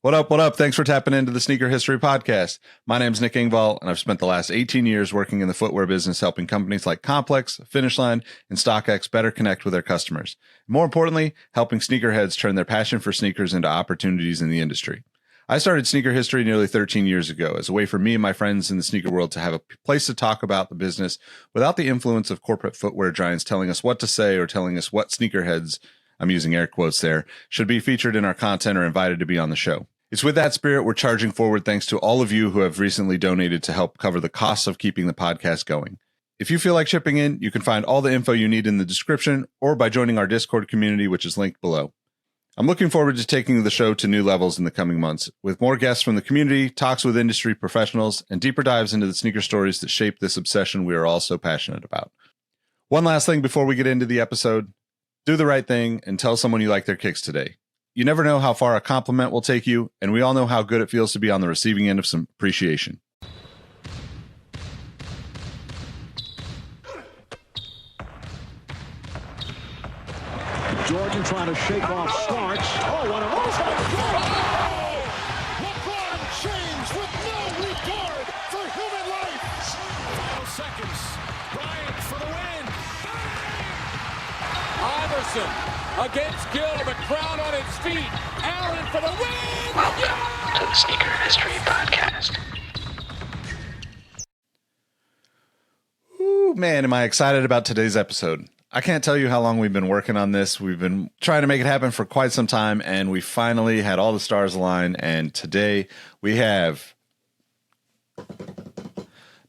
What up? What up? Thanks for tapping into the Sneaker History Podcast. My name's Nick Engvall, and I've spent the last 18 years working in the footwear business, helping companies like Complex, Finish Line, and StockX better connect with their customers. More importantly, helping sneakerheads turn their passion for sneakers into opportunities in the industry. I started Sneaker History nearly 13 years ago as a way for me and my friends in the sneaker world to have a place to talk about the business without the influence of corporate footwear giants telling us what to say or telling us what sneakerheads, I'm using air quotes there, should be featured in our content or invited to be on the show. It's with that spirit we're charging forward thanks to all of you who have recently donated to help cover the costs of keeping the podcast going. If you feel like chipping in, you can find all the info you need in the description or by joining our Discord community, which is linked below. I'm looking forward to taking the show to new levels in the coming months, with more guests from the community, talks with industry professionals, and deeper dives into the sneaker stories that shape this obsession we are all so passionate about. One last thing before we get into the episode. Do the right thing and tell someone you like their kicks today. You never know how far a compliment will take you, and we all know how good it feels to be on the receiving end of some appreciation. Jordan trying to shake off Starks. Oh, what a move! LeBron James with no regard for human life. Final seconds. Bryant for the win. Iverson against Gill. The crowd on its feet. Allen for the win. Welcome to the Sneaker History Podcast. Ooh, man, am I excited about today's episode. I can't tell you how long we've been working on this. We've been trying to make it happen for quite some time, and we finally had all the stars align. And today we have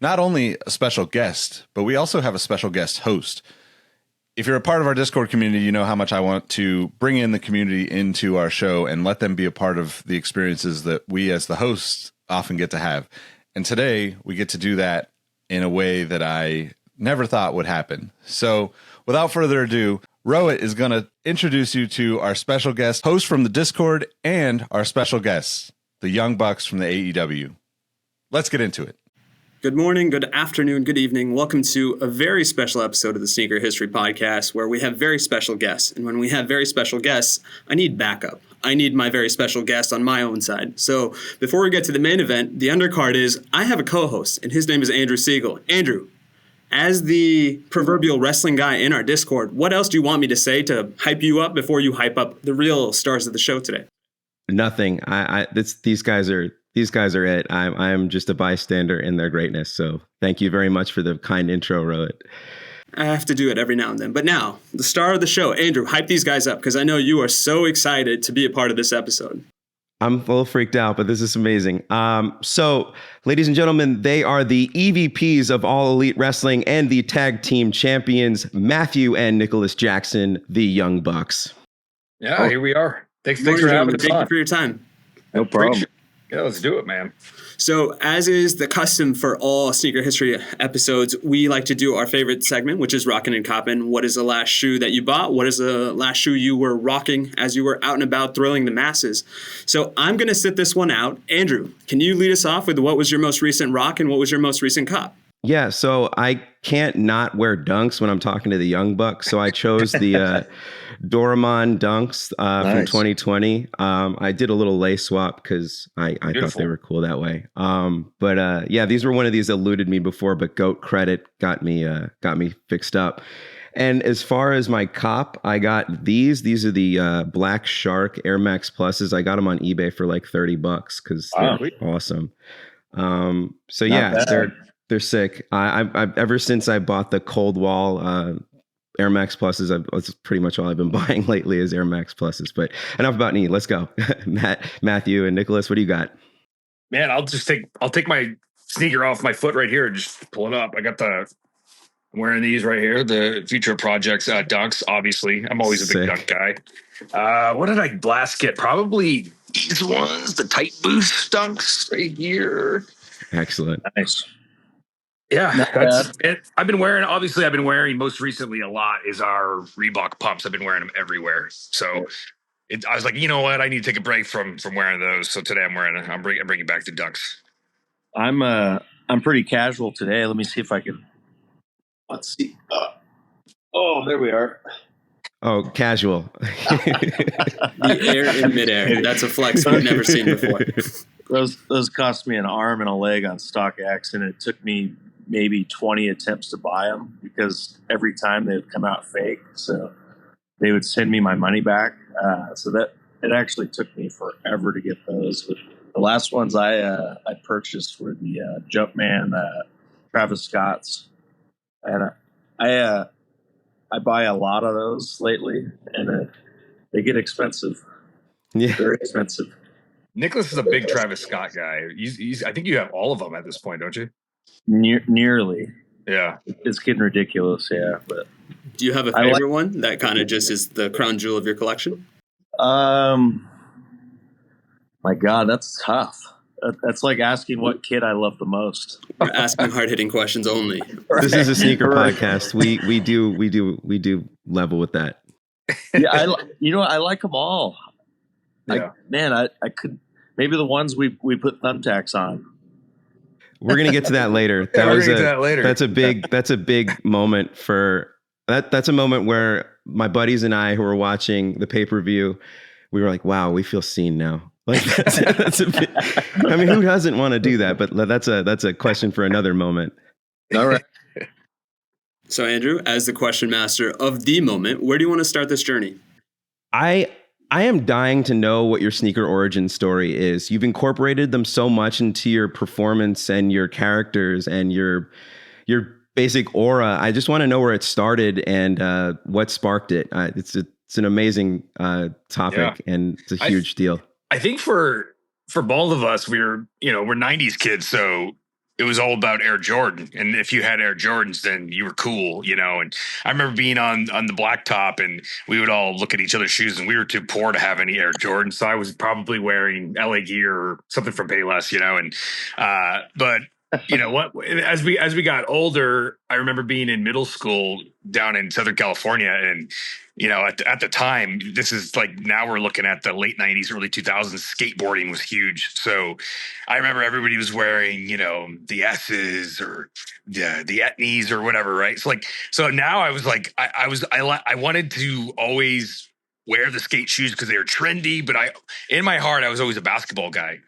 not only a special guest, but we also have a special guest host. If you're a part of our Discord community, you know how much I want to bring in the community into our show and let them be a part of the experiences that we as the hosts often get to have. And today we get to do that in a way that I never thought would happen. So without further ado, Rohit is going to introduce you to our special guest host from the Discord and our special guests, the Young Bucks from the AEW. Let's get into it. Good morning, good afternoon, good evening. Welcome to a very special episode of the Sneaker History Podcast where we have very special guests. And when we have very special guests, I need backup. I need my very special guest on my own side. So before we get to the main event, the undercard is I have a co-host, and his name is Andrew Siegel. Andrew, as the proverbial wrestling guy in our Discord, what else do you want me to say to hype you up before you hype up the real stars of the show today? Nothing. These guys are it. I'm just a bystander in their greatness. So thank you very much for the kind intro, Rohit. I have to do it every now and then. But now, the star of the show, Andrew, hype these guys up because I know you are so excited to be a part of this episode. I'm a little freaked out, but this is amazing. So, ladies and gentlemen, they are the EVPs of All Elite Wrestling and the tag team champions, Matthew and Nicholas Jackson, the Young Bucks. Yeah, Here we are. Thanks for having us on. Thank you for your time. No problem. Yeah, let's do it, man. So, as is the custom for all Sneaker History episodes, we like to do our favorite segment, which is Rockin' and Coppin'. What is the last shoe that you bought? What is the last shoe you were rocking as you were out and about thrilling the masses? So, I'm going to sit this one out. Andrew, can you lead us off with what was your most recent rock and what was your most recent cop? Yeah, so I can't not wear dunks when I'm talking to the Young Bucks. So I chose the Doraemon dunks from 2020. I did a little lace swap because I thought they were cool that way. But these were one of these that eluded me before, but GOAT credit got me fixed up. And as far as my cop, I got these. These are the Black Shark Air Max Pluses. I got them on eBay for like $30 because they're awesome. They're sick. I've ever since I bought the Cold Wall Air Max Pluses, that's pretty much all I've been buying lately is Air Max Pluses. But enough about me. Let's go. Matthew and Nicholas, what do you got? Man, I'll take my sneaker off my foot right here and just pull it up. I'm wearing these right here, the Future Projects dunks. Obviously, I'm always a big dunk guy. What did I last get? Probably these ones, the Tight Boost dunks right here. Excellent. Nice. Yeah, that's it. I've been wearing most recently a lot is our Reebok pumps. I've been wearing them everywhere. So I was like, you know what? I need to take a break from wearing those. So today I'm bringing back the dunks. I'm pretty casual today. Let me see if I can. Let's see. Oh, there we are. Oh, casual. The air in midair. That's a flex we've never seen before. Those cost me an arm and a leg on StockX, and it took me maybe 20 attempts to buy them because every time they would come out fake. So they would send me my money back. So that it actually took me forever to get those. But the last ones I purchased were the Jumpman Travis Scott's, and I buy a lot of those lately, and they get expensive. Yeah, very expensive. Nicholas is a big Travis Scott guy. I think you have all of them at this point, don't you? Nearly. Yeah, it's getting ridiculous. Yeah, but do you have a favorite one that kind of just is the crown jewel of your collection? My God, that's tough. That's like asking what kid I love the most. We're asking hard-hitting questions only. Right. This is a sneaker podcast. We do level with that. Yeah, I like them all. Yeah. I could maybe the ones we put thumbtacks on. We're gonna get to that later. That's a big moment for that. That's a moment where my buddies and I, who were watching the pay-per-view, we were like, "Wow, we feel seen now." Like that's a bit, I mean, who doesn't want to do that? But that's a question for another moment. All right. So Andrew, as the question master of the moment, where do you want to start this journey? I am dying to know what your sneaker origin story is. You've incorporated them so much into your performance and your characters and your basic aura. I just want to know where it started and what sparked it. It's an amazing topic, and it's a huge deal. I think for both of us, we're 90s kids, so it was all about Air Jordan. And if you had Air Jordans, then you were cool, And I remember being on the blacktop, and we would all look at each other's shoes, and we were too poor to have any Air Jordans. So I was probably wearing LA Gear or something from Payless, but you know what, as we got older, I remember being in middle school down in Southern California, and at the time, this is like, now we're looking at the late 90s, early 2000s, skateboarding was huge. So I remember everybody was wearing, the S's or the Etnies or whatever, right? So now I was like, I wanted to always wear the skate shoes because they were trendy, but in my heart, I was always a basketball guy.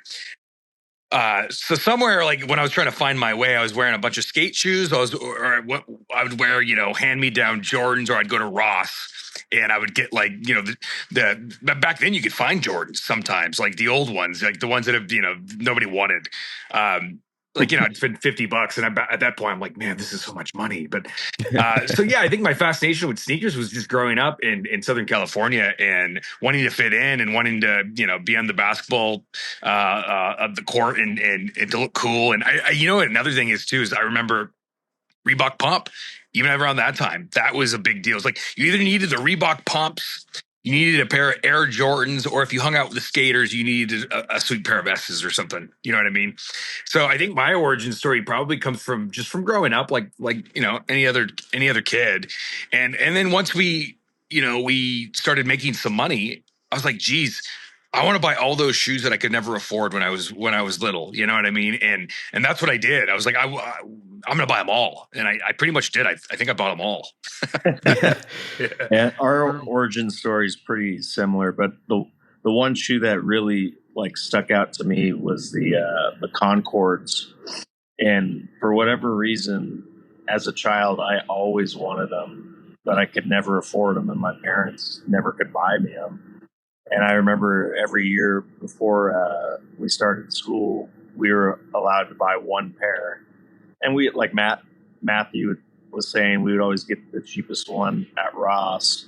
So somewhere, like when I was trying to find my way, I was wearing a bunch of skate shoes. I would wear, hand-me-down Jordans, or I'd go to Ross and I would get like, the back then you could find Jordans sometimes, like the old ones, like the ones that have, nobody wanted. I'd spend $50, and at that point I'm like, man, this is so much money. But so yeah, I think my fascination with sneakers was just growing up in Southern California and wanting to fit in and wanting to, be on the basketball of the court and to look cool. And I another thing is I remember Reebok pump. Even around that time, that was a big deal. It's like you either needed the Reebok pumps, you needed a pair of Air Jordans, or if you hung out with the skaters, you needed a sweet pair of S's or something. You know what I mean? So I think my origin story probably comes from growing up, like any other kid, and then once we started making some money, I was like, geez, I want to buy all those shoes that I could never afford when I was little. You know what I mean? And that's what I did. I was like, I'm going to buy them all. And I pretty much did. I think I bought them all. Yeah, our origin story is pretty similar, but the one shoe that really like stuck out to me was the Concords. And for whatever reason, as a child, I always wanted them, but I could never afford them, and my parents never could buy me them. And I remember every year before we started school, we were allowed to buy one pair. And we, like Matthew was saying, we would always get the cheapest one at Ross.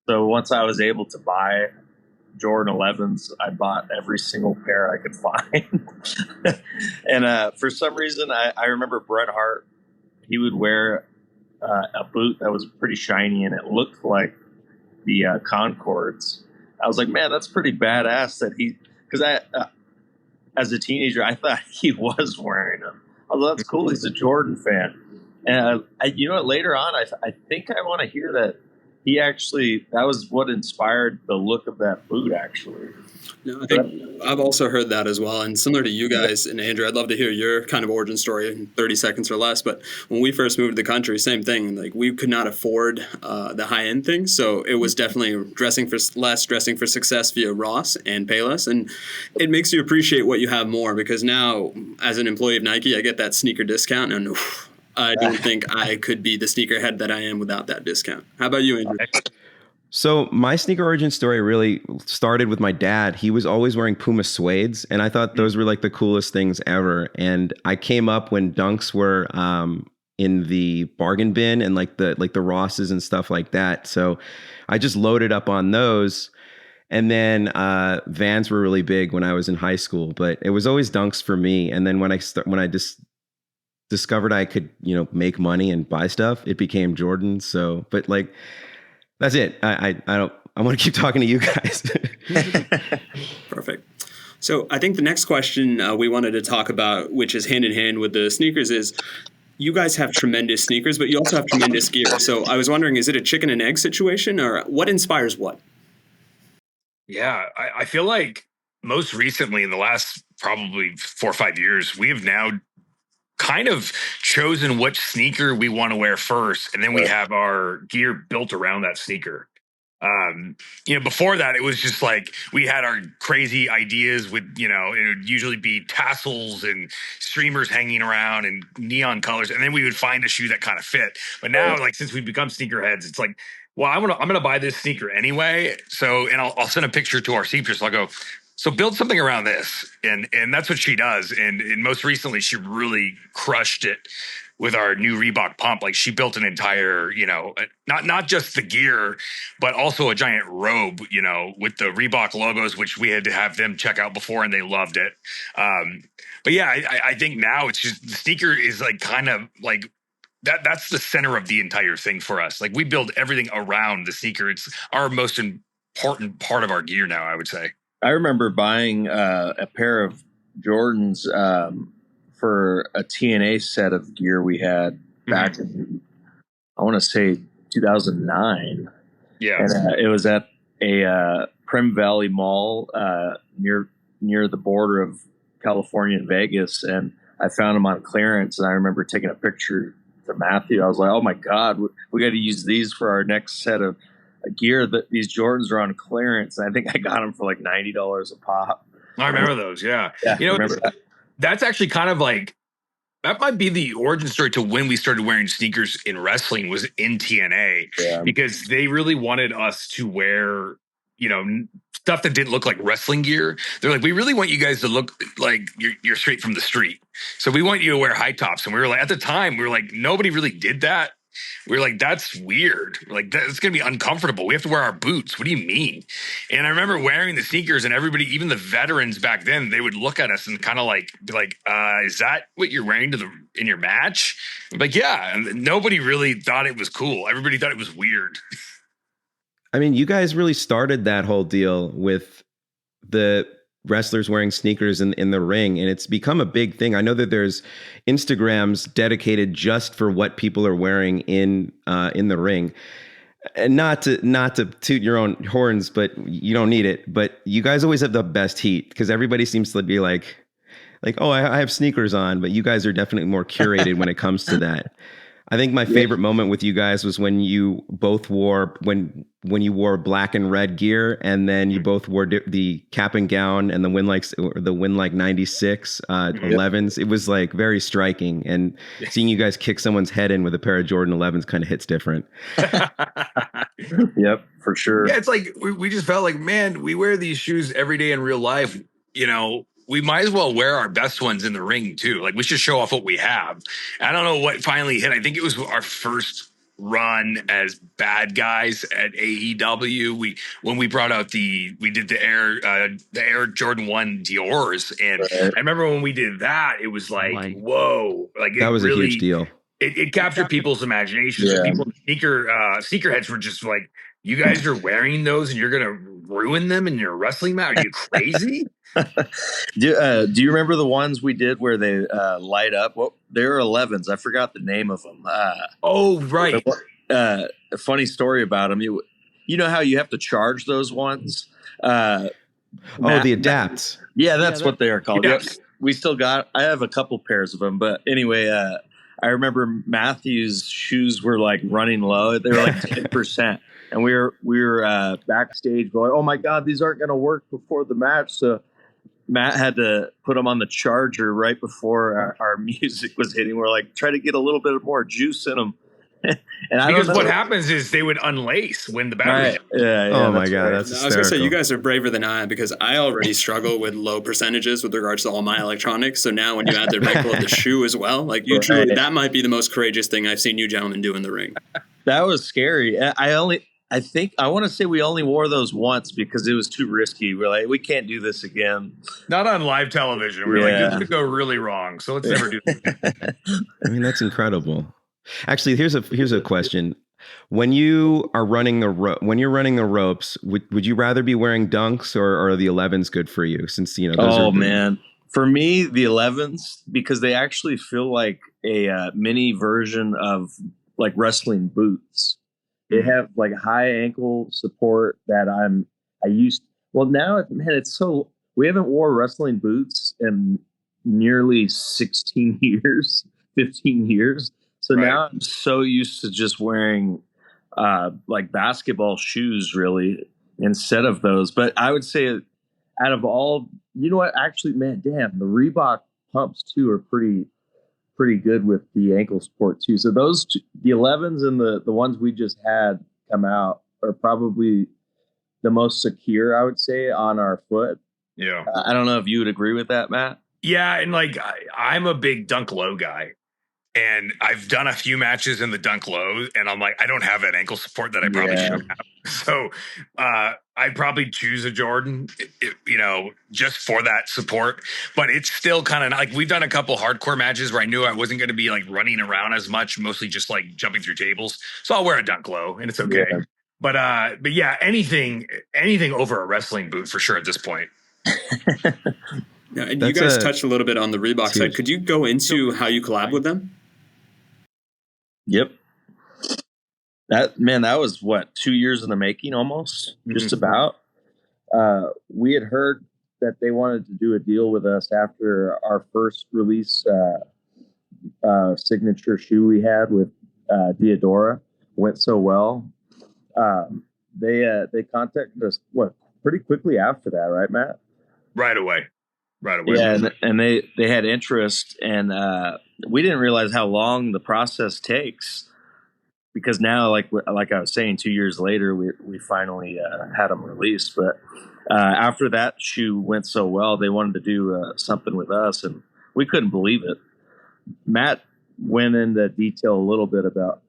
So once I was able to buy Jordan 11s, I bought every single pair I could find. And for some reason, I remember Bret Hart, he would wear a boot that was pretty shiny, and it looked like the Concords. I was like, man, that's pretty badass that because as a teenager, I thought he was wearing them. Although that's cool. He's a Jordan fan. And later on, I think I want to hear that that was what inspired the look of that boot, actually. No, I think I've also heard that as well. And similar to you guys and Andrew, I'd love to hear your kind of origin story in 30 seconds or less. But when we first moved to the country, same thing. Like, we could not afford the high end things. So it was definitely dressing for less, dressing for success via Ross and Payless. And it makes you appreciate what you have more, because now, as an employee of Nike, I get that sneaker discount. And I don't think I could be the sneakerhead that I am without that discount. How about you, Andrew? So my sneaker origin story really started with my dad. He was always wearing Puma suedes, and I thought those were like the coolest things ever. And I came up when Dunks were in the bargain bin and like the Rosses and stuff like that. So I just loaded up on those. And then Vans were really big when I was in high school, but it was always Dunks for me. And then when I just discovered I could, make money and buy stuff, it became Jordan. So, but like, that's it. I want to keep talking to you guys. Perfect. So I think the next question we wanted to talk about, which is hand in hand with the sneakers, is you guys have tremendous sneakers, but you also have tremendous gear. So I was wondering, is it a chicken and egg situation, or what inspires what? Yeah, I feel like most recently in the last probably 4 or 5 years, we have now kind of chosen which sneaker we want to wear first, and then we have our gear built around that sneaker. Before that, it was just like we had our crazy ideas with, it would usually be tassels and streamers hanging around and neon colors, and then we would find a shoe that kind of fit. But now, like, since we've become sneakerheads, it's like, well, I'm gonna buy this sneaker anyway. So, and I'll send a picture to our seamstress. I'll go, so build something around this. And that's what she does. And most recently, she really crushed it with our new Reebok pump. Like, she built an entire, not just the gear, but also a giant robe, with the Reebok logos, which we had to have them check out before, and they loved it. But yeah, I think now it's just, the sneaker is like kind of like, that's the center of the entire thing for us. Like, we build everything around the sneaker. It's our most important part of our gear now, I would say. I remember buying a pair of Jordans for a TNA set of gear we had back in, I want to say 2009. Yeah. And it was at a Prim Valley Mall near the border of California and Vegas. And I found them on clearance. And I remember taking a picture to Matthew. I was like, oh my God, we got to use these for our next set of gear. That these Jordans are on clearance. I think I got them for like $90 a pop. I remember those. Yeah. Remember that. That's actually kind of like, that might be the origin story to when we started wearing sneakers in wrestling, was in TNA, because they really wanted us to wear, stuff that didn't look like wrestling gear. They're like, we really want you guys to look like you're straight from the street. So we want you to wear high tops. And we were like, at the time, we were like, nobody really did that. We were like, that's weird. Like, that's going to be uncomfortable. We have to wear our boots. What do you mean? And I remember wearing the sneakers, and everybody, even the veterans back then, they would look at us and kind of like, be like, is that what you're wearing in your match? I'm like, yeah. And nobody really thought it was cool. Everybody thought it was weird. I mean, you guys really started that whole deal with the wrestlers wearing sneakers in the ring, and it's become a big thing. I know that there's Instagrams dedicated just for what people are wearing in the ring. And not to toot your own horns, but you don't need it. But you guys always have the best heat, because everybody seems to be like, oh, I have sneakers on, but you guys are definitely more curated when it comes to that. I think my favorite moment with you guys was when you both wore when you wore black and red gear, and then you both wore the cap and gown and the Winlike 96 11s. It was like very striking, and seeing you guys kick someone's head in with a pair of Jordan 11s kind of hits different. Yep, for sure. Yeah, it's like we just felt like, man, we wear these shoes every day in real life. We might as well wear our best ones in the ring too. Like, we should show off what we have. I don't know what finally hit. I think it was our first run as bad guys at AEW. When we brought out we did the Air Jordan 1 Dior's, and I remember when we did that, it was like, whoa, like that was really, a huge deal. It captured people's imaginations. Yeah. People, sneakerheads were just like, you guys are wearing those and you're gonna ruin them in your wrestling match? Are you crazy? Do you remember the ones we did where they light up? Well, they were 11s. I forgot the name of them. Oh, right. a funny story about them. You know how you have to charge those ones? The adapts. Yeah, that's what they are called. Yes. We still got. I have a couple pairs of them, but anyway, I remember Matthew's shoes were like running low. They were like 10%, and we were backstage going, "Oh my God, these aren't going to work before the match." So Matt had to put them on the charger right before our music was hitting. We're like, try to get a little bit more juice in them. And because what happens is they would unlace when the battery. Yeah, oh my God, that's I was gonna say you guys are braver than I am because I already struggle with low percentages with regards to all my electronics. So now when you add the wrinkle of the shoe as well, like you truly, that might be the most courageous thing I've seen you gentlemen do in the ring. That was scary. I think I want to say we only wore those once because it was too risky. We're like, we can't do this again. Not on live television. We're like, this could go really wrong. So let's never do that. I mean, that's incredible. Actually, here's a question. When you are running the ropes, would you rather be wearing dunks or are the 11s good for you? Since those man, for me the 11s because they actually feel like a mini version of like wrestling boots. They have like high ankle support that I used. Well, now it's so we haven't wore wrestling boots in nearly 16 years, 15 years. So now I'm so used to just wearing like basketball shoes really instead of those. But I would say out of all, you know what? Actually, man, damn, the Reebok pumps too are pretty good with the ankle support too. So those two, the 11s and the ones we just had come out are probably the most secure, I would say, on our foot. Yeah. I don't know if you would agree with that, Matt. Yeah, and like I'm a big dunk low guy. And I've done a few matches in the dunk low, and I'm like, I don't have that ankle support that I probably should have. So I'd probably choose a Jordan, just for that support. But it's still kind of like we've done a couple hardcore matches where I knew I wasn't going to be like running around as much, mostly just like jumping through tables. So I'll wear a dunk low, and it's okay. Yeah. But yeah, anything over a wrestling boot for sure at this point. Now, and you guys touched a little bit on the Reebok side. Could you go into how you collab with them? Yep. That was what, 2 years in the making almost, just about. We had heard that they wanted to do a deal with us after our first release signature shoe we had with Diodora went so well. They contacted us pretty quickly after that, right, Matt? Right away. Yeah, and they had interest, and we didn't realize how long the process takes because now, like I was saying, 2 years later, we finally had them released. But after that shoe went so well, they wanted to do something with us, and we couldn't believe it. Matt went into detail a little bit about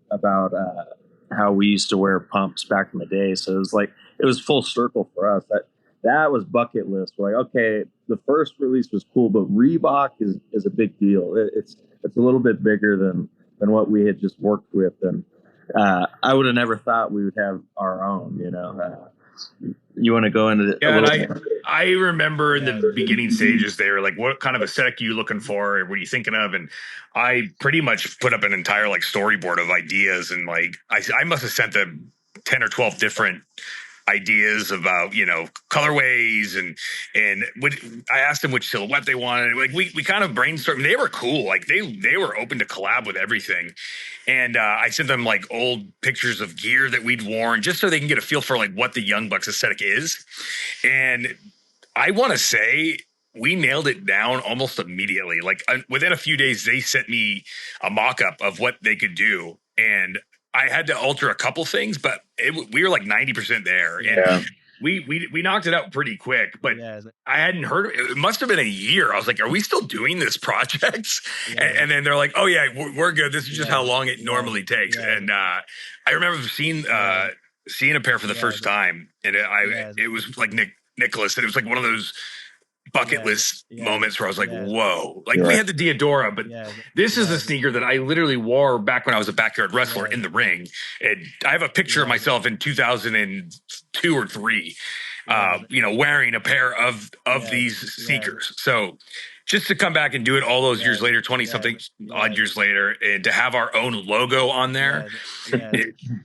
how we used to wear pumps back in the day, so it was full circle for us. That was bucket list. We're like, okay, the first release was cool, but Reebok is a big deal. It's a little bit bigger than what we had just worked with, and I would have never thought we would have our own. You want to go into it? Yeah, and I remember in the beginning stages, they were like, "What kind of aesthetic are you looking for? What are you thinking of?" And I pretty much put up an entire like storyboard of ideas, and like I must have sent them 10 or 12 different ideas about colorways and I asked them which silhouette they wanted. Like we kind of brainstormed. They were cool. Like they were open to collab with everything. And I sent them like old pictures of gear that we'd worn just so they can get a feel for like what the Young Bucks aesthetic is. And I want to say we nailed it down almost immediately. Like within a few days, they sent me a mock-up of what they could do. And I had to alter a couple things, but we were like 90% there. And we knocked it out pretty quick, but I hadn't heard it must have been a year. I was like, are we still doing this project? And then they're like, oh yeah, we're good. This is just how long it normally takes. And I remember seeing a pair for the first time, and it was like Nicholas, and it was like one of those bucket list moments where I was like, whoa, like we had the Diodora, but this is a sneaker that I literally wore back when I was a backyard wrestler in the ring. And I have a picture of myself in 2002 or 3. wearing a pair of these sneakers. So just to come back and do it all those years later, 20 something odd years later, and to have our own logo on there,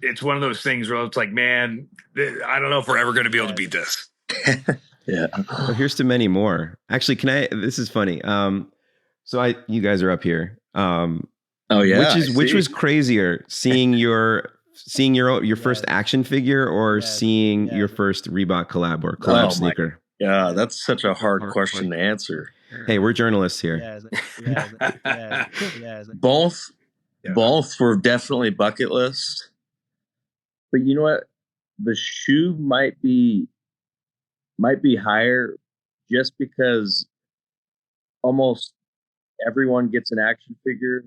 it's one of those things where it's like, man, I don't know if we're ever going to be able to beat this. Yeah. Well, here's to many more. Actually, this is funny. So you guys are up here. Oh yeah. Which was crazier, seeing your first action figure or seeing your first Reebok collab or collab sneaker? Yeah, that's such a hard question to answer. Hey, we're journalists here. Both were definitely bucket list. But you know what? The shoe might be higher just because almost everyone gets an action figure.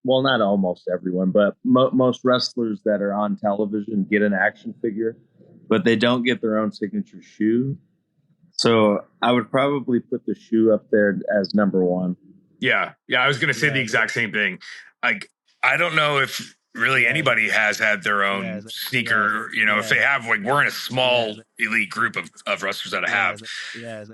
Well, not almost everyone, but most wrestlers that are on television get an action figure, but they don't get their own signature shoe. So I would probably put the shoe up there as number one. Yeah. I was going to say the exact same thing. Like, I don't know if really anybody has had their own sneaker, if they have, like, we're in a small elite group of wrestlers that have,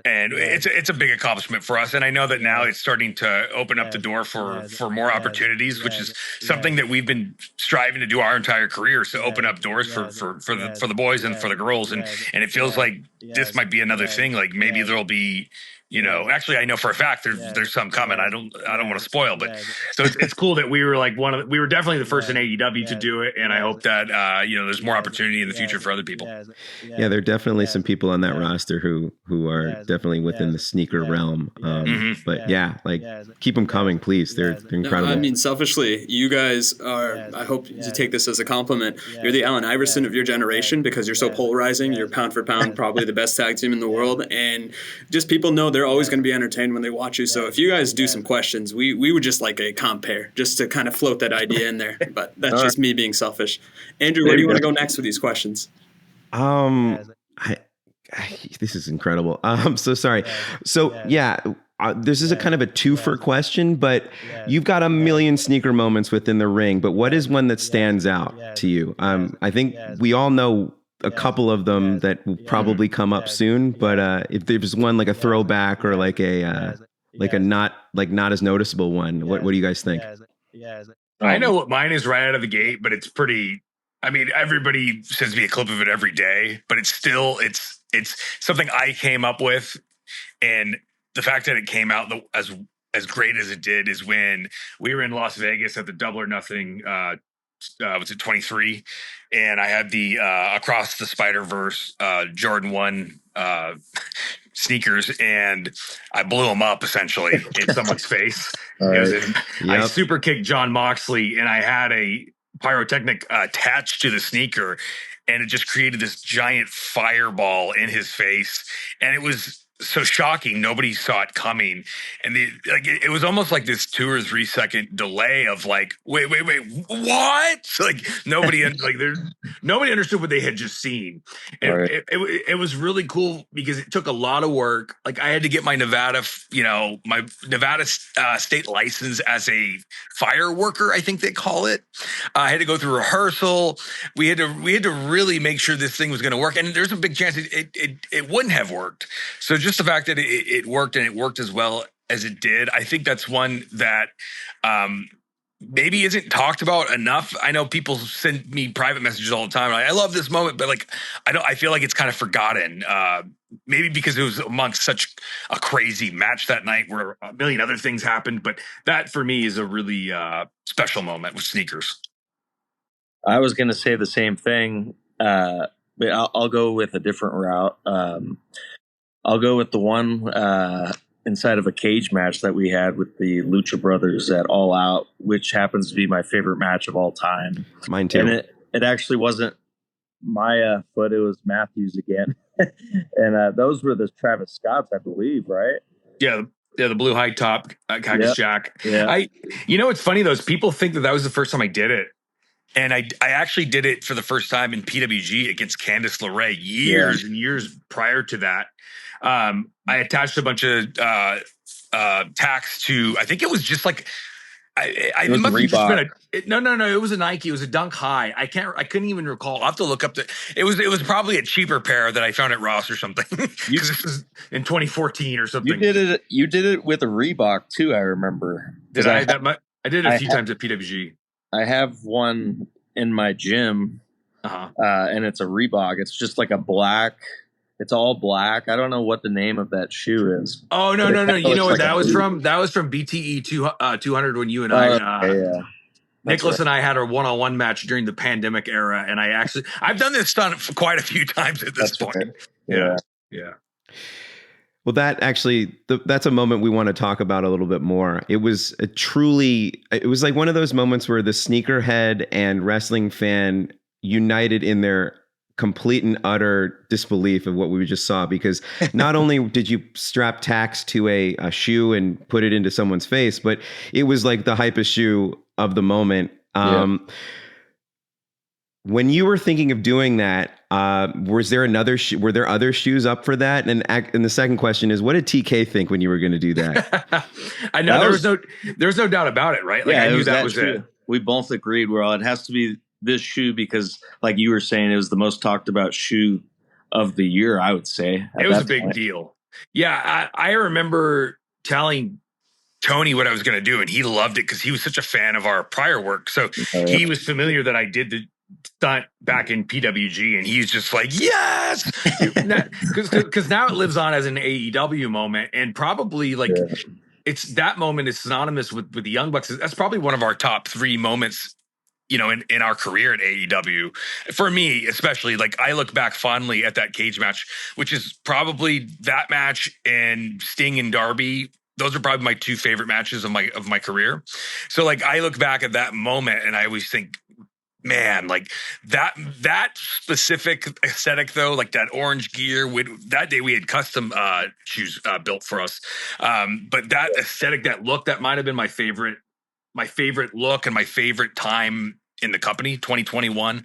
and it's a big accomplishment for us. And I know that now it's starting to open up the door for more opportunities, which is something that we've been striving to do our entire careers, to open up doors for the boys and for the girls. And it feels like this might be another thing. Like, maybe there'll be, actually, I know for a fact there's some coming. I don't want to spoil, but so it's cool that we were like we were definitely the first in AEW to do it, and I hope that there's more opportunity in the future for other people. Yeah, there are definitely some people on that roster who are definitely within the sneaker realm. But keep them coming, please. They're incredible. I mean, selfishly, you guys are. I hope you take this as a compliment. You're the Allen Iverson of your generation because you're so polarizing. You're pound for pound probably the best tag team in the world, and just people know they're always going to be entertained when they watch you. So if you guys do some questions, we would just like a compare just to kind of float that idea in there. But that's just me being selfish. Andrew, where do you want to go next with these questions? This is incredible. I'm so sorry. So this is a kind of a twofer question, but you've got a million sneaker moments within the ring, but what is one that stands out to you? I think we all know a couple of them that will probably come up soon, but if there's one like a throwback or like a not as noticeable one, what do you guys think? I know what mine is right out of the gate, but it's pretty. I mean, everybody sends me a clip of it every day, but it's still it's something I came up with, and the fact that it came out as great as it did is when we were in Las Vegas at the Double or Nothing. Was it 23? And I had the Across the Spider-Verse Jordan 1 sneakers, and I blew them up essentially in someone's face. I super kicked John Moxley, and I had a pyrotechnic attached to the sneaker, and it just created this giant fireball in his face, and it was so shocking. Nobody saw it coming, and it was almost like this 2 or 3 second delay of like, wait, what? Like nobody understood what they had just seen, and it was really cool because it took a lot of work. Like I had to get my Nevada state license as a fire worker, I think they call it. I had to go through rehearsal. We had to really make sure this thing was going to work, and there's a big chance it wouldn't have worked. So just the fact that it worked, and it worked as well as it did, I think that's one that maybe isn't talked about enough. I know people send me private messages all the time. Like, I love this moment, but like I feel like it's kind of forgotten. Maybe because it was amongst such a crazy match that night where a million other things happened. But that for me is a really special moment with sneakers. I was going to say the same thing, but I'll go with a different route. I'll go with the one inside of a cage match that we had with the Lucha Brothers at All Out, which happens to be my favorite match of all time. Mine too. And it actually wasn't my foot; it was Matthews again. And those were the Travis Scotts, I believe, right? Yeah, the blue high top Cactus Jack. Yeah. It's funny, those people think that was the first time I did it. And I actually did it for the first time in PWG against Candice LeRae years and years prior to that. I attached a bunch of tacks to, I think it was just like, It was must have just Reebok. been no. It was a Nike. It was a Dunk High. I couldn't even recall. I'll have to look up it was probably a cheaper pair that I found at Ross or something. Because this was in 2014 or something. You did it with a Reebok too. I remember. Did I? I did it a few times at PWG. I have one in my gym, and it's a Reebok. It's just like a black. It's all black. I don't know what the name of that shoe is. Oh no! You know what that was from? That was from BTE 200 when you and Nicholas and I had our one-on-one match during the pandemic era, and I've done this stunt for quite a few times at this point. Right. Yeah. Well, that's a moment we want to talk about a little bit more. It was it was like one of those moments where the sneakerhead and wrestling fan united in their complete and utter disbelief of what we just saw, because not only did you strap tacks to a shoe and put it into someone's face, but it was like the hypest shoe of the moment. When you were thinking of doing that, was there were there other shoes up for that? And the second question is, what did TK think when you were going to do that? I know there was no doubt about it, right? Like I knew that was it. We both agreed. It has to be this shoe because, like you were saying, it was the most talked about shoe of the year, I would say. It was a big deal. Yeah, I remember telling Tony what I was going to do, and he loved it because he was such a fan of our prior work. So he was familiar that I did the stunt back in PWG, and he's just like, yes! Because now it lives on as an AEW moment, and probably it's that moment is synonymous with the Young Bucks. That's probably one of our top 3 moments, in our career at AEW. For me, especially, like I look back fondly at that cage match, which is probably that match and Sting and Darby. Those are probably my 2 favorite matches of my career. So like I look back at that moment and I always think, man, like that specific aesthetic though, like that orange gear. That day we had custom shoes built for us. But that aesthetic, that look, that might have been my favorite look and my favorite time in the company, 2021.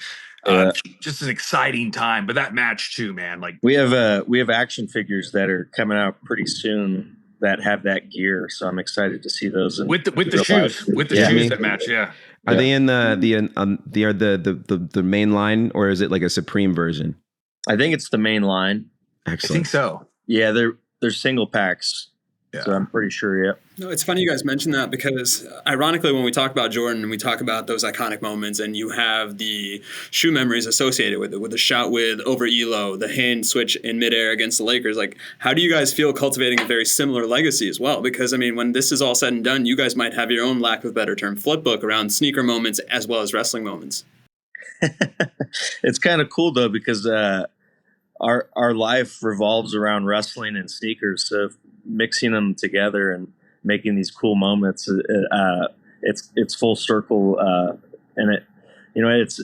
Just an exciting time. But that match too, man. Like we have action figures that are coming out pretty soon that have that gear, so I'm excited to see those with the shoes. With the shoes that match, yeah. Are they in the main line, or is it like a Supreme version? I think it's the main line. Excellent. I think so. Yeah, they're single packs. Yeah. So I'm pretty sure, yeah. No, it's funny you guys mentioned that because ironically, when we talk about Jordan, we talk about those iconic moments and you have the shoe memories associated with it, with the shout with over Elo, the hand switch in midair against the Lakers. Like, how do you guys feel cultivating a very similar legacy as well? Because, I mean, when this is all said and done, you guys might have your own, lack of a better term, flip book around sneaker moments as well as wrestling moments. It's kind of cool, though, because our life revolves around wrestling and sneakers. So mixing them together and making these cool moments, it's full circle, and it's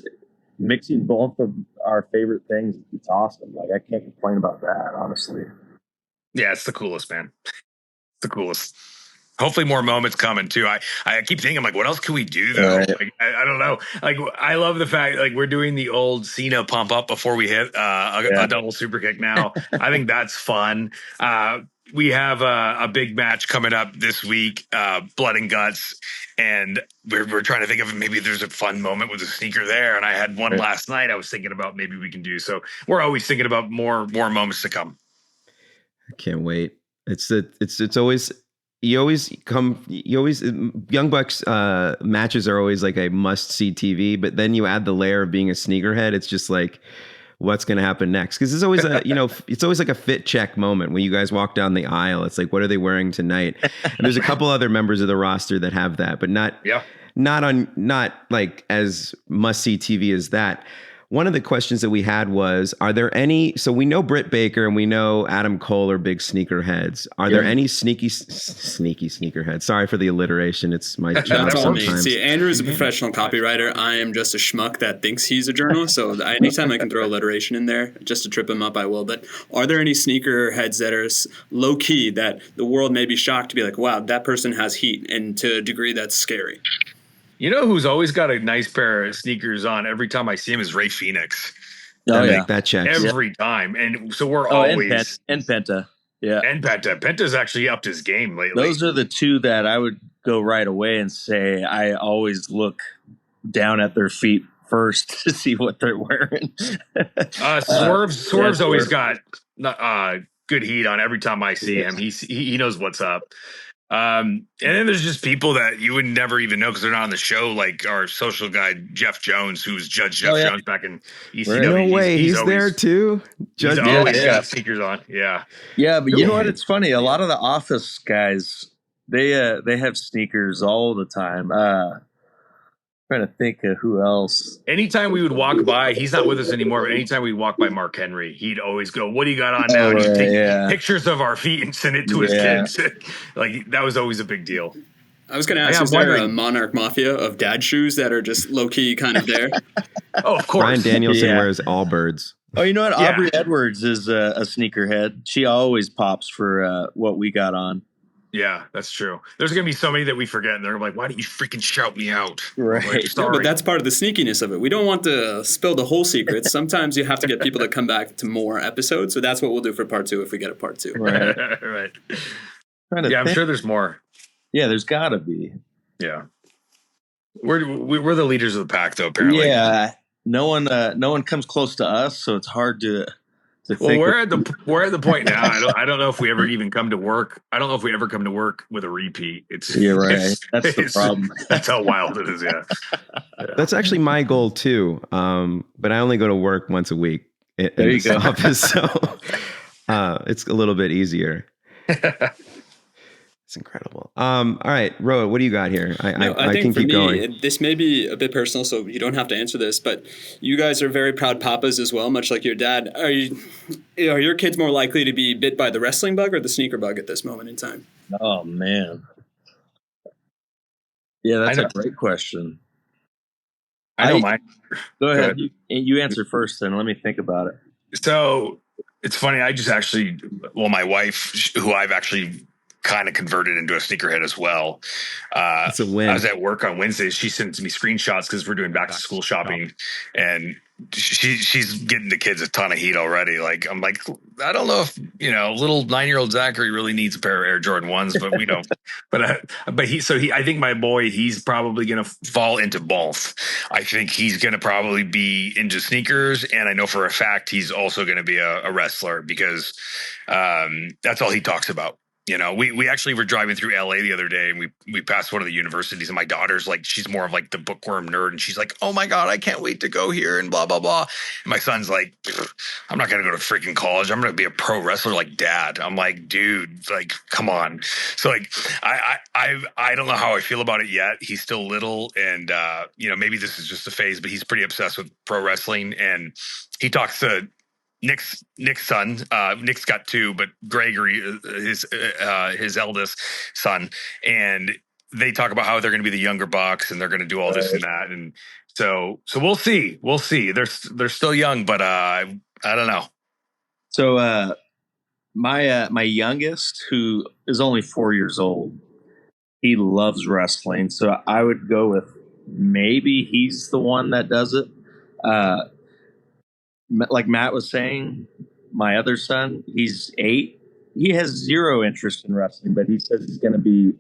mixing both of our favorite things. It's awesome. Like I can't complain about that, honestly. Yeah, it's the coolest, man. It's the coolest. Hopefully more moments coming too. I keep thinking, like, what else can we do though? Right. Like, I don't know. Like, I love the fact like we're doing the old Cena pump up before we hit a double super kick now. I think that's fun. We have a big match coming up this week, Blood and Guts, and we're trying to think of maybe there's a fun moment with a sneaker there. And I had one last night I was thinking about maybe we can do. So we're always thinking about more moments to come. I can't wait. It's always Young Bucks matches are always like a must see TV, but then you add the layer of being a sneakerhead. It's just like, what's going to happen next? Because it's always it's always like a fit check moment when you guys walk down the aisle. It's like, what are they wearing tonight? And there's a couple other members of the roster that have that, but not like as must see TV as that. One of the questions that we had was, are there any, so we know Britt Baker and we know Adam Cole are big sneakerheads. Are there any sneaky sneakerheads? Sorry for the alliteration. It's my job sometimes. See, Andrew is a professional copywriter. I am just a schmuck that thinks he's a journalist. So anytime I can throw alliteration in there just to trip him up, I will. But are there any sneakerheads that are low key that the world may be shocked to be like, wow, that person has heat, and to a degree that's scary? You know who's always got a nice pair of sneakers on every time I see him is Ray Phoenix. That checks. Every time. And so we're always... And Penta. Yeah. And Penta. Penta's actually upped his game lately. Those are the two that I would go right away and say I always look down at their feet first to see what they're wearing. Swerve's always got good heat on every time I see him. He knows what's up. And then there's just people that you would never even know because they're not on the show, like our social guy Jeff Jones, who's Judge Jeff Jones back in ECW. No way, he's always there too. Judge always got sneakers on. Yeah, but you know what? It's funny. A lot of the office guys they have sneakers all the time. Trying to think of who else. Anytime we would walk by, he's not with us anymore, but anytime we'd walk by Mark Henry, he'd always go, "What do you got on now?" And he'd take pictures of our feet and send it to his kids. Like, that was always a big deal. I was going to ask, is there a Monarch Mafia of dad shoes that are just low-key kind of there? Oh, of course. Brian Danielson wears Allbirds. Oh, you know what? Aubrey Edwards is a sneakerhead. She always pops for what we got on. Yeah, that's true. There's going to be so many that we forget, and they're like, why don't you freaking shout me out? Right. Like, yeah, but that's part of the sneakiness of it. We don't want to spill the whole secret. Sometimes you have to get people to come back to more episodes, so that's what we'll do for part 2 if we get a part 2. Right. Right. I'm sure there's more. Yeah, there's got to be. Yeah. We're the leaders of the pack, though, apparently. Yeah. No one comes close to us, so it's hard to Well, we're at the point now. I don't know if we ever even come to work. I don't know if we ever come to work with a repeat. That's the problem. That's how wild it is. Yeah. That's actually my goal too. But I only go to work once a week in this office, so it's a little bit easier. It's incredible. All right, Rohit, what do you got here? I think for keep me, going. This may be a bit personal, so you don't have to answer this, but you guys are very proud papas as well, much like your dad. Are your kids more likely to be bit by the wrestling bug or the sneaker bug at this moment in time? Oh, man. Yeah, that's a great question. I know mine. Go ahead. You answer first, then. Let me think about it. So it's funny. My wife, who I've actually kind of converted into a sneakerhead as well. That's a win. I was at work on Wednesdays. She sends me screenshots because we're doing back to school shopping, and she's getting the kids a ton of heat already. Like, I'm like, I don't know if little 9-year-old Zachary really needs a pair of Air Jordan 1s, but we don't. I think my boy, he's probably gonna fall into both. I think he's gonna probably be into sneakers, and I know for a fact he's also gonna be a wrestler because that's all he talks about. We actually were driving through LA the other day, and we passed one of the universities, and my daughter's like, she's more of like the bookworm nerd, and she's like, oh my God, I can't wait to go here and blah, blah, blah. And my son's like, I'm not going to go to freaking college. I'm going to be a pro wrestler like dad. I'm like, dude, like, come on. So like, I don't know how I feel about it yet. He's still little, and maybe this is just a phase, but he's pretty obsessed with pro wrestling, and he talks to Nick's son. Nick's got 2, but Gregory, his eldest son, and they talk about how they're going to be the younger Bucks and they're going to do all this and that, and so we'll see. They're still young, but I don't know. So my youngest, who is only 4 years old, he loves wrestling. So I would go with maybe he's the one that does it. Like Matt was saying, my other son, he's 8. He has zero interest in wrestling, but he says he's going to be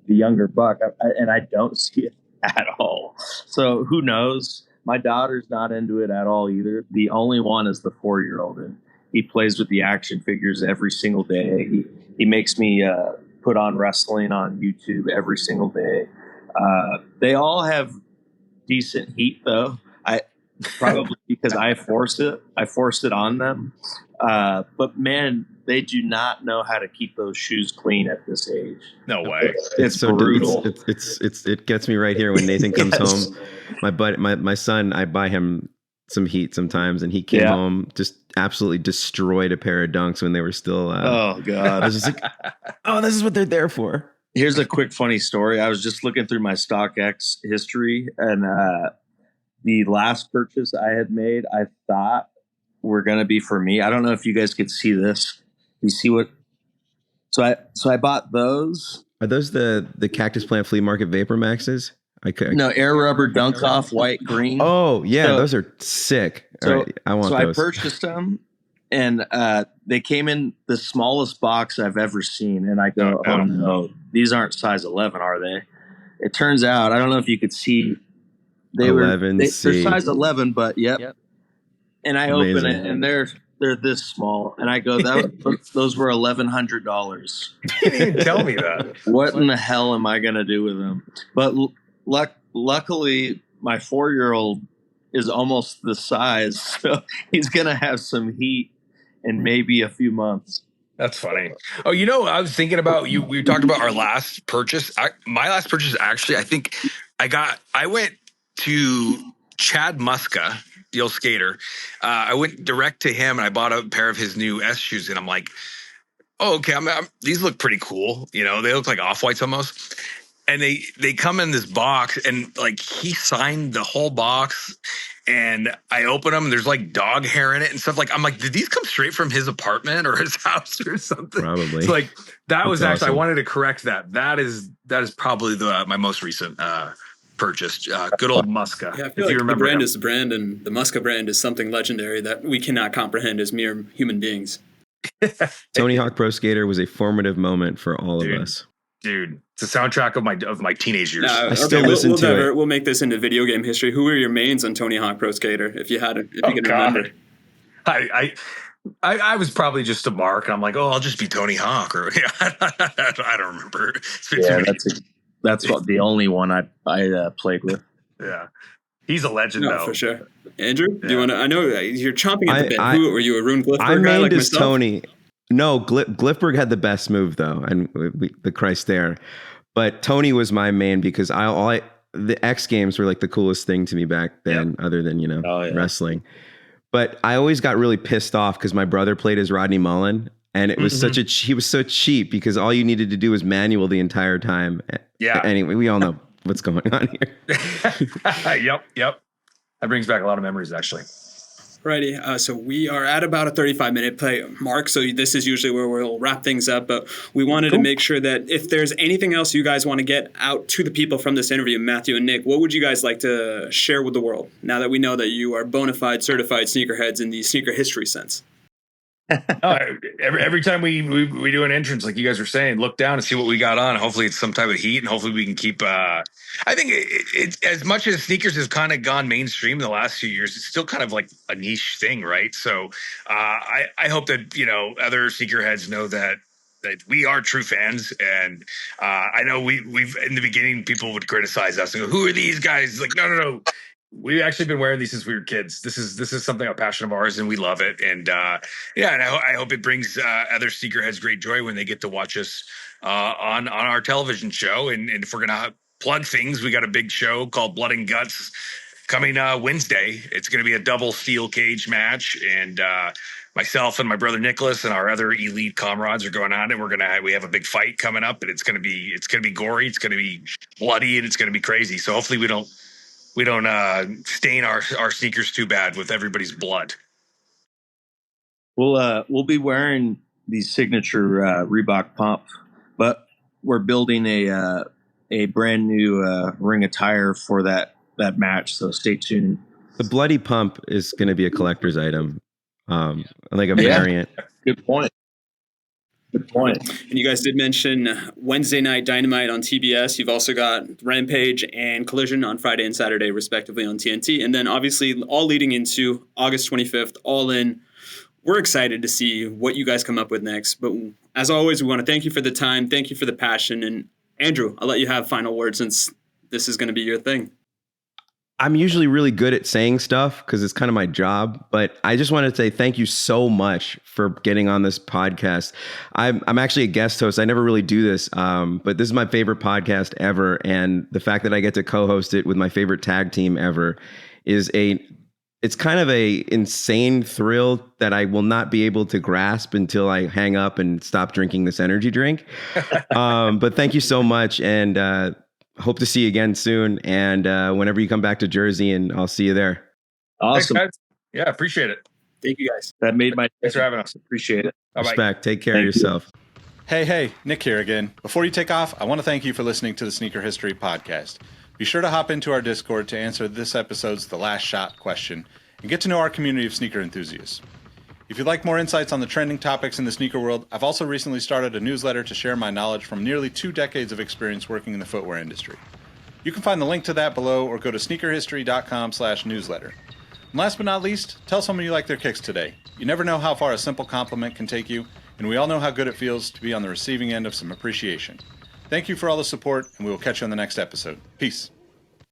the younger Buck, and I don't see it at all. So who knows? My daughter's not into it at all either. The only one is the 4-year-old, and he plays with the action figures every single day. He makes me put on wrestling on YouTube every single day. They all have decent heat, though. Probably because I forced it on them. But man, they do not know how to keep those shoes clean at this age. No way. It's so brutal. It gets me right here when Nathan comes home. My son, I buy him some heat sometimes, and he came home just absolutely destroyed a pair of Dunks when they were still. Oh God! I was just like, oh, this is what they're there for. Here's a quick funny story. I was just looking through my StockX history, and the last purchase I had made, I thought were going to be for me. I don't know if you guys could see this. You see what? So I bought those. Are those the Cactus Plant Flea Market Vapor Maxes? No, Air Rubber Dunk Off White Green. Oh yeah, those are sick. So, right, I want those. I purchased them, and they came in the smallest box I've ever seen. And I go, oh no, these aren't size 11, are they? It turns out, I don't know if you could see, they're size 11, but yep. And I open it, and they're this small, and I go, those were $1,100. You didn't even tell me that. What in the hell am I gonna do with them? But luckily, my 4-year-old is almost the size, so he's gonna have some heat in maybe a few months. That's funny. Oh, I was thinking about you. We talked about our last purchase. My last purchase, actually, I think I went to Chad Muska, the old skater. I went direct to him and I bought a pair of his new S shoes, and I'm like, oh, okay. These look pretty cool. They look like Off-Whites almost. And they come in this box, and like he signed the whole box, and I open them and there's like dog hair in it and stuff. Like, I'm like, did these come straight from his apartment or his house or something? Probably. It's like that was actually, awesome. I wanted to correct that. That is probably my most recent purchase. Good old Muska. Yeah, I feel like the brand is the brand, and the Muska brand is something legendary that we cannot comprehend as mere human beings. Tony Hawk Pro Skater was a formative moment for all of us. Dude, it's the soundtrack of my teenage years. I still listen to it. We'll make this into video game history. Who were your mains on Tony Hawk Pro Skater, if you can remember? I was probably just a mark, and I'm like, oh, I'll just be Tony Hawk, or I don't remember. Yeah, that's the only one I played with. Yeah, he's a legend, though, for sure. Andrew, do you want to? I know you're chomping at the bit. Who were you, a Rune Glifberg I guy mained like as myself? Tony. No, Glifberg had the best move though, and the Christ there. But Tony was my main because the X Games were like the coolest thing to me back then, other than wrestling. But I always got really pissed off because my brother played as Rodney Mullen, and it was he was so cheap because all you needed to do was manual the entire time. Yeah. Anyway, we all know what's going on here. Yep. That brings back a lot of memories, actually. Righty. So we are at about a 35-minute play mark. So this is usually where we'll wrap things up. But we wanted to make sure that if there's anything else you guys want to get out to the people from this interview, Matthew and Nick, what would you guys like to share with the world now that we know that you are bona fide certified sneakerheads in the sneaker history sense? Every time we do an entrance, like you guys were saying, look down and see what we got on. Hopefully it's some type of heat, and hopefully we can keep I think it's as much as sneakers has kind of gone mainstream in the last few years, it's still kind of like a niche thing, right? So I hope that other sneakerheads know that we are true fans, and I know we've in the beginning people would criticize us and go, who are these guys? Like, no. We've actually been wearing these since we were kids. This is something, a passion of ours, and we love it. And and I hope it brings other sneakerheads great joy when they get to watch us on our television show. And if we're gonna plug things, we got a big show called Blood and Guts coming Wednesday. It's going to be a double steel cage match, and myself and my brother Nicholas and our other elite comrades are going on, and we have a big fight coming up, and it's going to be gory, it's going to be bloody, and it's going to be crazy. So hopefully we don't stain our sneakers too bad with everybody's blood. We'll be wearing the signature Reebok pump, but we're building a brand new ring attire for that match. So stay tuned. The bloody pump is going to be a collector's item, like a variant. Good point. And you guys did mention Wednesday Night Dynamite on TBS. You've also got Rampage and Collision on Friday and Saturday, respectively, on TNT. And then, obviously, all leading into August 25th, All In. We're excited to see what you guys come up with next. But as always, we want to thank you for the time. Thank you for the passion. And, Andrew, I'll let you have final words since this is going to be your thing. I'm usually really good at saying stuff because it's kind of my job, but I just wanted to say thank you so much for getting on this podcast. I'm actually a guest host. I never really do this, but this is my favorite podcast ever. And the fact that I get to co-host it with my favorite tag team ever it's kind of a insane thrill that I will not be able to grasp until I hang up and stop drinking this energy drink. But thank you so much. And, hope to see you again soon, and whenever you come back to Jersey, and I'll see you there. Awesome. Thanks, guys. Yeah, appreciate it. Thank you, guys. That made my Thanks for having us. Appreciate it. Bye-bye. Respect. Take care of yourself. Hey, Nick here again. Before you take off, I want to thank you for listening to the Sneaker History Podcast. Be sure to hop into our Discord to answer this episode's The Last Shot question and get to know our community of sneaker enthusiasts. If you'd like more insights on the trending topics in the sneaker world, I've also recently started a newsletter to share my knowledge from nearly 2 decades of experience working in the footwear industry. You can find the link to that below or go to sneakerhistory.com/newsletter. And last but not least, tell someone you like their kicks today. You never know how far a simple compliment can take you, and we all know how good it feels to be on the receiving end of some appreciation. Thank you for all the support, and we will catch you on the next episode. Peace.